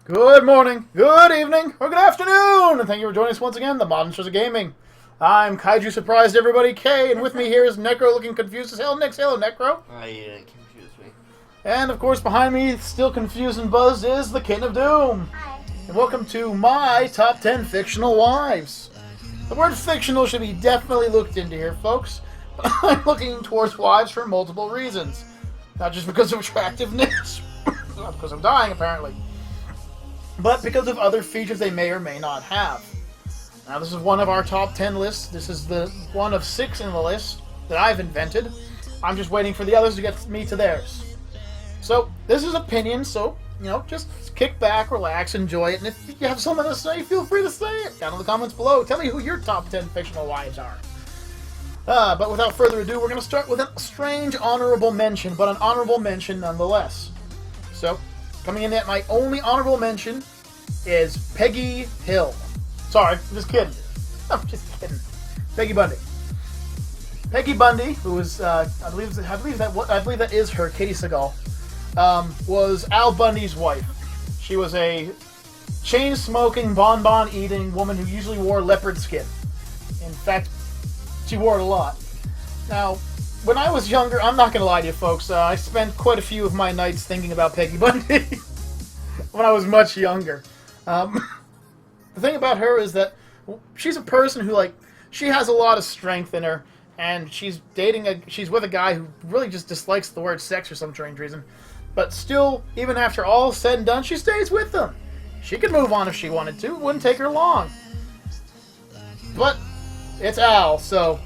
Good morning, good evening, or good afternoon, and thank you for joining us once again, TheModenstersOfGaming. I'm Kaiju Surprised Everybody K, and with me here is Necro looking confused as hell. Nick, say hello, Necro. Oh, yeah, confused me. And of course, behind me, still confused and buzzed, is TheKittenOfDoom. Hi. And welcome to my top 10 fictional wives. The word fictional should be definitely looked into here, folks. I'm looking towards wives for multiple reasons. Not just because of attractiveness, not because I'm dying, apparently, but because of other features they may or may not have. Now, this is one of our top 10 lists. This is the one of 6 in the list that I've invented. I'm just waiting for the others to get me to theirs. So, this is opinion, so, just kick back, relax, enjoy it, and if you have something to say, feel free to say it down in the comments below. Tell me who your top 10 fictional wives are. But without further ado, we're going to start with a strange honorable mention, but an honorable mention nonetheless. So, coming in at my only honorable mention is Peggy Hill. Sorry, I'm just kidding. I'm just kidding. Peggy Bundy. Peggy Bundy, who was, I believe that is her, Katie Seagal, was Al Bundy's wife. She was a chain-smoking, bonbon-eating woman who usually wore leopard skin. In fact, she wore it a lot. Now, when I was younger, I'm not going to lie to you folks, I spent quite a few of my nights thinking about Peggy Bundy when I was much younger. The thing about her is that she's a person who, she has a lot of strength in her, and she's with a guy who really just dislikes the word sex for some strange reason. But still, even after all said and done, she stays with them. She could move on if she wanted to. It wouldn't take her long. But it's Al, so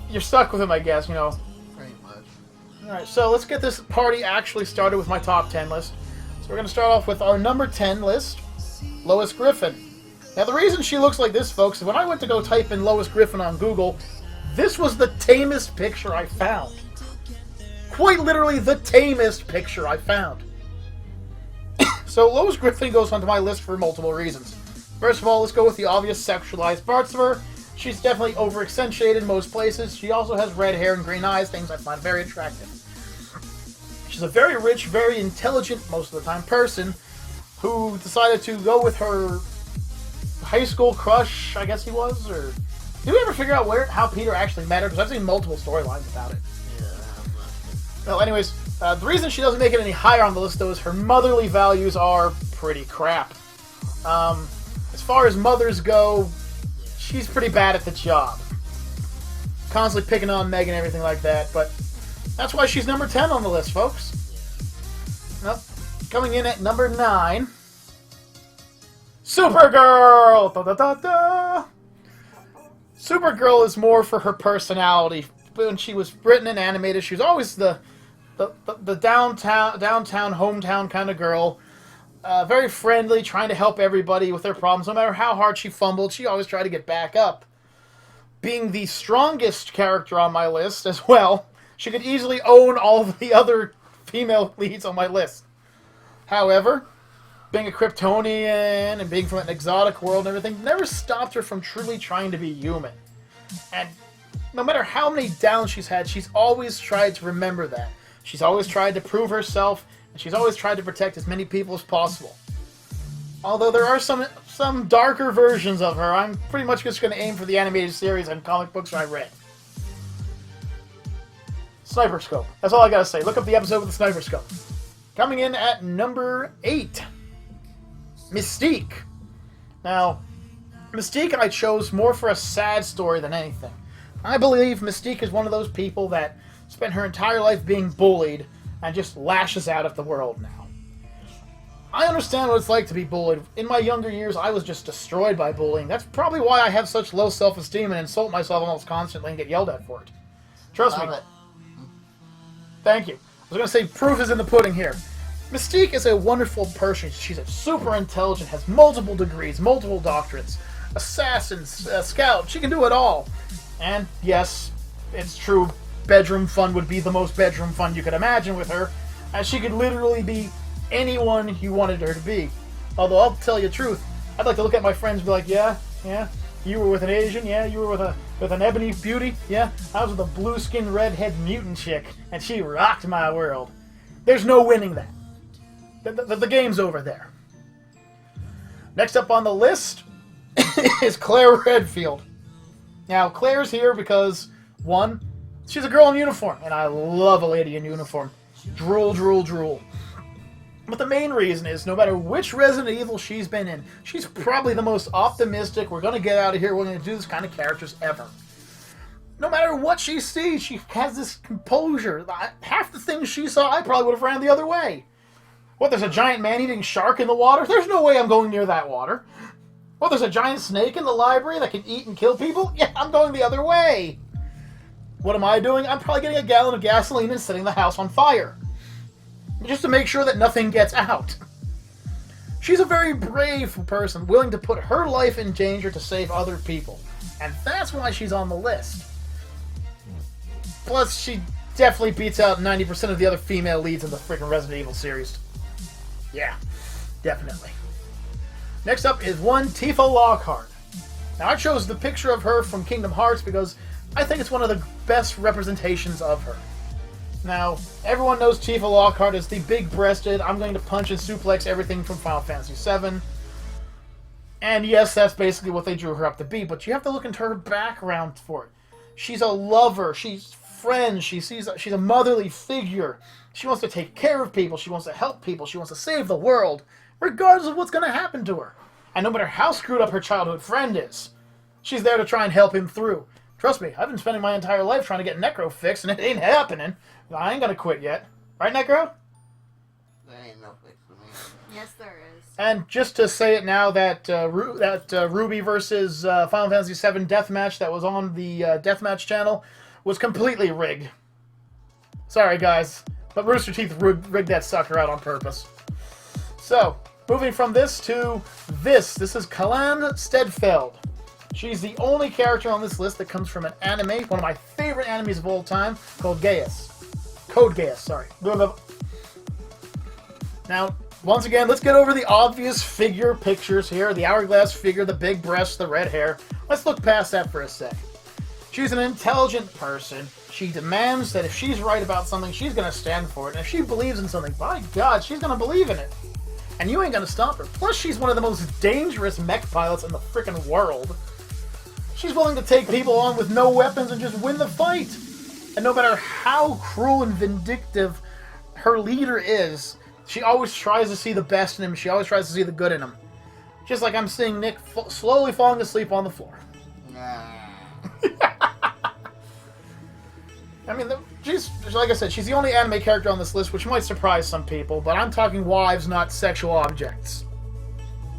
you're stuck with him, I guess, Pretty much. Alright, so let's get this party actually started with my top 10 list. So we're going to start off with our number 10 list, Lois Griffin. Now, the reason she looks like this, folks, is when I went to go type in Lois Griffin on Google, this was the tamest picture I found. Quite literally the tamest picture I found. So Lois Griffin goes onto my list for multiple reasons. First of all, let's go with the obvious sexualized parts of her. She's definitely over-accentuated in most places. She also has red hair and green eyes, things I find very attractive. She's a very rich, very intelligent, most of the time, person who decided to go with her high school crush, I guess he was, or... Did we ever figure out how Peter actually met her? Because I've seen multiple storylines about it. Yeah, I'm not. Well, anyways, the reason she doesn't make it any higher on the list, though, is her motherly values are pretty crap. As far as mothers go, she's pretty bad at the job. Constantly picking on Meg and everything like that, but that's why she's number 10 on the list, folks. Well, coming in at number 9, Supergirl! Da, da, da, da. Supergirl is more for her personality. When she was written and animated, she was always the downtown, hometown kind of girl. Very friendly, trying to help everybody with their problems. No matter how hard she fumbled, she always tried to get back up. Being the strongest character on my list as well, she could easily own all of the other female leads on my list. However, being a Kryptonian and being from an exotic world and everything never stopped her from truly trying to be human. And no matter how many downs she's had, she's always tried to remember that. She's always tried to prove herself, and she's always tried to protect as many people as possible. Although there are some darker versions of her, I'm pretty much just going to aim for the animated series and comic books I read. Sniper Scope. That's all I gotta say. Look up the episode with the Sniper Scope. Coming in at number 8, Mystique. Now, Mystique I chose more for a sad story than anything. I believe Mystique is one of those people that spent her entire life being bullied and just lashes out at the world now. I understand what it's like to be bullied. In my younger years, I was just destroyed by bullying. That's probably why I have such low self-esteem and insult myself almost constantly and get yelled at for it. Trust me. Thank you. I was going to say proof is in the pudding here. Mystique is a wonderful person. She's super intelligent, has multiple degrees, multiple doctorates, assassin, scout. She can do it all. And yes, it's true, bedroom fun would be the most bedroom fun you could imagine with her, as she could literally be anyone you wanted her to be. Although, I'll tell you the truth, I'd like to look at my friends and be like, yeah, you were with an Asian, yeah, you were with an ebony beauty, yeah, I was with a blue-skinned redhead mutant chick, and she rocked my world. There's no winning that. The game's over there. Next up on the list is Claire Redfield. Now, Claire's here because, one, she's a girl in uniform, and I love a lady in uniform. Drool, drool, drool. But the main reason is, no matter which Resident Evil she's been in, she's probably the most optimistic, we're going to get out of here, we're going to do this kind of characters ever. No matter what she sees, she has this composure. Half the things she saw, I probably would have ran the other way. What, there's a giant man-eating shark in the water? There's no way I'm going near that water. What, there's a giant snake in the library that can eat and kill people? Yeah, I'm going the other way. What am I doing? I'm probably getting a gallon of gasoline and setting the house on fire. Just to make sure that nothing gets out. She's a very brave person, willing to put her life in danger to save other people. And that's why she's on the list. Plus, she definitely beats out 90% of the other female leads in the freaking Resident Evil series. Yeah, definitely. Next up is one Tifa Lockhart. Now, I chose the picture of her from Kingdom Hearts because I think it's one of the best representations of her. Now, everyone knows Tifa Lockhart is the big-breasted, I'm going to punch and suplex everything from Final Fantasy VII. And yes, that's basically what they drew her up to be, but you have to look into her background for it. She's a lover, she's friends, she's a motherly figure. She wants to take care of people, she wants to help people, she wants to save the world, regardless of what's going to happen to her. And no matter how screwed up her childhood friend is, she's there to try and help him through. Trust me, I've been spending my entire life trying to get Necro fixed, and it ain't happening. I ain't gonna quit yet. Right, Necro? There ain't no fix for me. Yes, there is. And just to say it now, that Ruby versus Final Fantasy VII deathmatch that was on the deathmatch channel was completely rigged. Sorry, guys, but Rooster Teeth rigged that sucker out on purpose. So, moving from this to this. This is Kalan Stedfeld. She's the only character on this list that comes from an anime, one of my favorite animes of all time, called Geass. Code Geass, sorry. Now, once again, let's get over the obvious figure pictures here. The hourglass figure, the big breasts, the red hair. Let's look past that for a sec. She's an intelligent person. She demands that if she's right about something, she's going to stand for it. And if she believes in something, by God, she's going to believe in it. And you ain't going to stop her. Plus, she's one of the most dangerous mech pilots in the frickin' world. She's willing to take people on with no weapons and just win the fight. And no matter how cruel and vindictive her leader is, she always tries to see the best in him. She always tries to see the good in him. Just like I'm seeing Nick slowly falling asleep on the floor. Nah. I mean, she's, like I said, she's the only anime character on this list, which might surprise some people, but I'm talking wives, not sexual objects.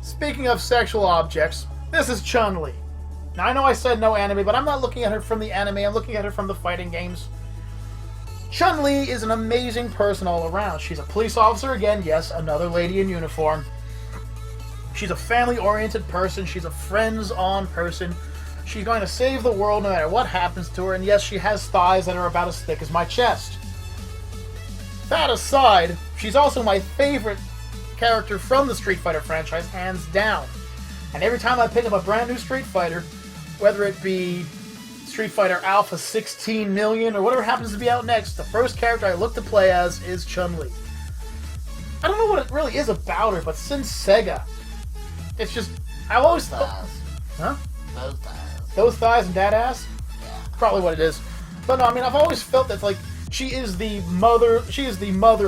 Speaking of sexual objects, this is Chun-Li. Now, I know I said no anime, but I'm not looking at her from the anime, I'm looking at her from the fighting games. Chun-Li is an amazing person all around. She's a police officer, again, yes, another lady in uniform. She's a family-oriented person, she's a friends-on person. She's going to save the world no matter what happens to her, and yes, she has thighs that are about as thick as my chest. That aside, she's also my favorite character from the Street Fighter franchise, hands down. And every time I pick up a brand new Street Fighter, whether it be Street Fighter Alpha 16 million or whatever happens to be out next, the first character I look to play as is Chun-Li. I don't know what it really is about her, but since Sega, it's just, I've always thought... Huh? Those thighs. Those thighs and that ass? Yeah. Probably what it is. But no, I mean, I've always felt that, like, she is the mother of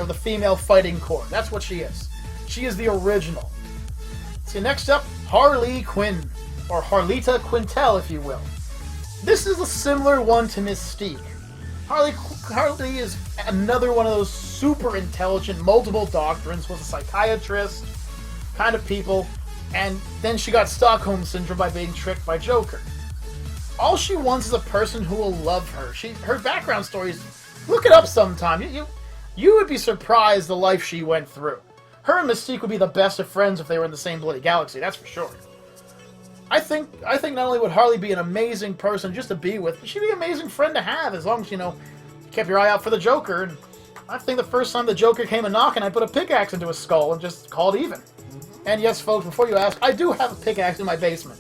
the female fighting corps. That's what she is. She is the original. So next up, Harley Quinn. Or Harlita Quintel, if you will. This is a similar one to Mystique. Harley is another one of those super intelligent, multiple doctrines, was a psychiatrist kind of people, and then she got Stockholm Syndrome by being tricked by Joker. All she wants is a person who will love her. Her background stories, look it up sometime. You would be surprised the life she went through. Her and Mystique would be the best of friends if they were in the same bloody galaxy, that's for sure. I think not only would Harley be an amazing person just to be with, but she'd be an amazing friend to have as long as, you know, kept your eye out for the Joker. And I think the first time the Joker came a knocking, I put a pickaxe into his skull and just called even. And yes, folks, before you ask, I do have a pickaxe in my basement.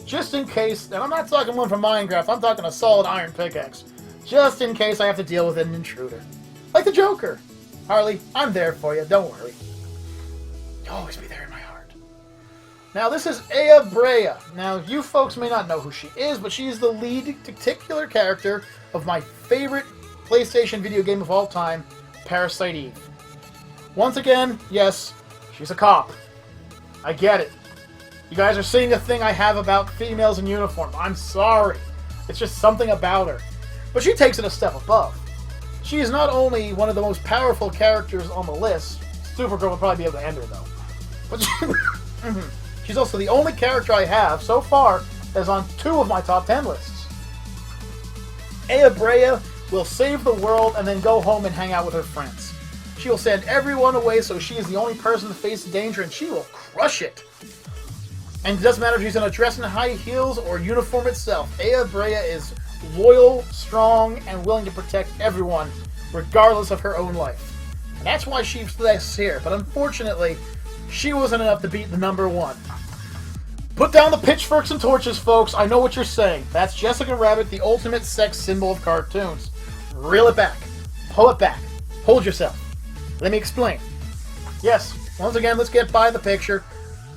Just in case, and I'm not talking one from Minecraft, I'm talking a solid iron pickaxe. Just in case I have to deal with an intruder. Like the Joker. Harley, I'm there for you, don't worry. You'll always be there in my heart. Now, this is Aya Brea. Now, you folks may not know who she is, but she is the lead titular character of my favorite PlayStation video game of all time, Parasite Eve. Once again, yes, she's a cop. I get it. You guys are seeing the thing I have about females in uniform. I'm sorry. It's just something about her. But she takes it a step above. She is not only one of the most powerful characters on the list. Supergirl would probably be able to end her, though. But she's also the only character I have, so far, that's on 2 of my top 10 lists. Aya Brea will save the world and then go home and hang out with her friends. She will send everyone away so she is the only person to face danger, and she will crush it. And it doesn't matter if she's in a dress in high heels or uniform itself. Aya Brea is loyal, strong, and willing to protect everyone, regardless of her own life. And that's why she's last here. But unfortunately, she wasn't enough to beat the number 1. Put down the pitchforks and torches, folks. I know what you're saying. That's Jessica Rabbit, the ultimate sex symbol of cartoons. Reel it back. Pull it back. Hold yourself. Let me explain. Yes, once again, let's get by the picture.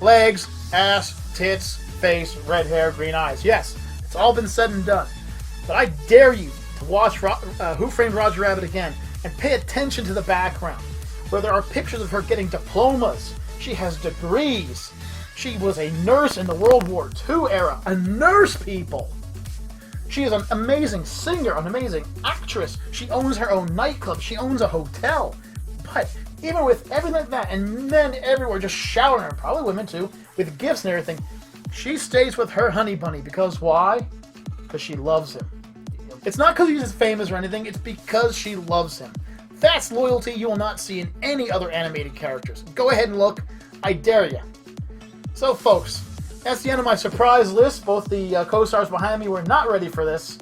Legs, ass, tits, face, red hair, green eyes. Yes, it's all been said and done. But I dare you to watch Who Framed Roger Rabbit again and pay attention to the background, where there are pictures of her getting diplomas. She has degrees. She was a nurse in the World War II era. A nurse, people! She is an amazing singer, an amazing actress. She owns her own nightclub. She owns a hotel. But even with everything like that, and men everywhere just shouting at her, probably women too, with gifts and everything, she stays with her honey bunny. Because why? Because she loves him. It's not because he's as famous or anything, it's because she loves him. That's loyalty you will not see in any other animated characters. Go ahead and look. I dare you. So, folks, that's the end of my surprise list. Both the co-stars behind me were not ready for this.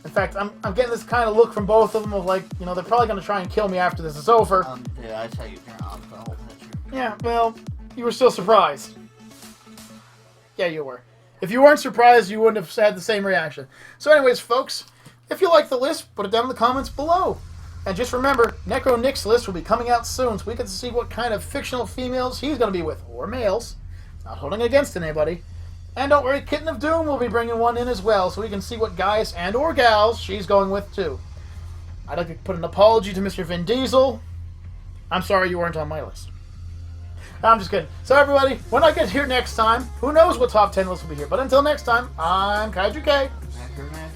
In fact, I'm getting this kind of look from both of them of like, you know, they're probably going to try and kill me after this is over. Did I tell you turn off the whole picture? Yeah, well, you were still surprised. Yeah, you were. If you weren't surprised, you wouldn't have had the same reaction. So anyways, folks, if you like the list, put it down in the comments below. And just remember, Necro Nick's list will be coming out soon, so we can see what kind of fictional females he's going to be with, or males. Not holding against anybody. And don't worry, Kitten of Doom will be bringing one in as well, so we can see what guys and or gals she's going with too. I'd like to put an apology to Mr. Vin Diesel. I'm sorry you weren't on my list. I'm just kidding. So everybody, when I get here next time, who knows what top 10 list will be here. But until next time, I'm KaijuK. Necro Nick.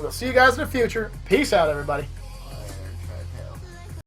We'll see you guys in the future. Peace out, everybody.